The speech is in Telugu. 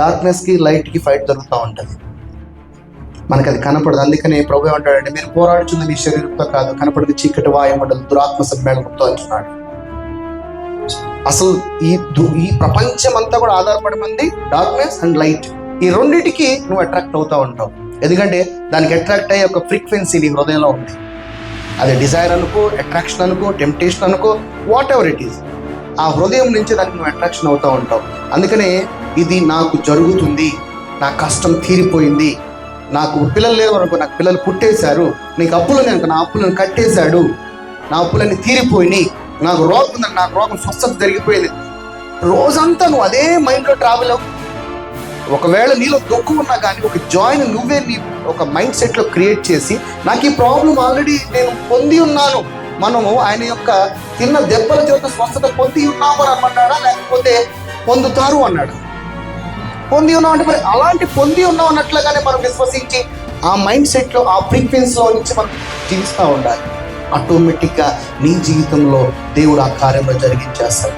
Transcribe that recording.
డార్క్నెస్కి లైట్కి ఫైట్ జరుగుతూ ఉంటుంది. మనకు అది కనపడదు. అందుకనే ప్రభు ఏమంటాడంటే, మీరు పోరాడుచున్న మీ శరీరంతో కాదు, కనపడదు చీకటి వాయుమండలం దురాత్మ సమ్మేళనంతో అంటున్నాడు. అసలు ఈ ప్రపంచం అంతా కూడా ఆధారపడి ఉంది డార్క్నెస్ అండ్ లైట్. ఈ రెండింటికి నువ్వు అట్రాక్ట్ అవుతూ ఉంటావు. ఎందుకంటే దానికి అట్రాక్ట్ అయ్యే ఒక ఫ్రీక్వెన్సీ నీ హృదయంలో ఉంది. అది డిజైర్ అనుకో, అట్రాక్షన్ అనుకో, టెంప్టేషన్ అనుకో, వాట్ ఎవర్ ఇట్ ఈస్, ఆ హృదయం నుంచి దానికి నువ్వు అట్రాక్షన్ అవుతూ ఉంటావు. అందుకనే ఇది నాకు జరుగుతుంది, నా కష్టం తీరిపోయింది, నాకు పిల్లలు లేవు అనుకో, నాకు పిల్లలు పుట్టేశారు, నీకు అప్పులు అనుకో, నా అప్పులను కట్టేశాడు, నా అప్పులన్నీ తీరిపోయినాయి, నాకు రోగం ఉందని, నాకు రోగం స్వస్థత జరిగిపోయింది. రోజంతా నువ్వు అదే మైండ్లో ట్రావెల్ అవ్వు. ఒకవేళ నీలో దుఃఖం ఉన్నా కానీ ఒక జాయ్ని నువ్వే నీ ఒక మైండ్ సెట్లో క్రియేట్ చేసి, నాకు ఈ ప్రాబ్లం ఆల్రెడీ నేను పొంది ఉన్నాను, మనము ఆయన యొక్క తిన్న దెబ్బల చేత స్వస్థత పొంది ఉన్నాము అని అన్నాడా, లేకపోతే పొందుతారు అన్నాడు. పొంది ఉన్నాం అంటే మరి అలాంటి పొంది ఉన్నాం అన్నట్లుగానే మనం విశ్వసించి ఆ మైండ్ సెట్లో ఆ ఫ్రీక్వెన్సీలో నుంచి మనం జీవిస్తూ ఉండాలి. ఆటోమేటిక్గా నీ జీవితంలో దేవుడు ఆ కార్యంలో జరిగించేస్తాడు.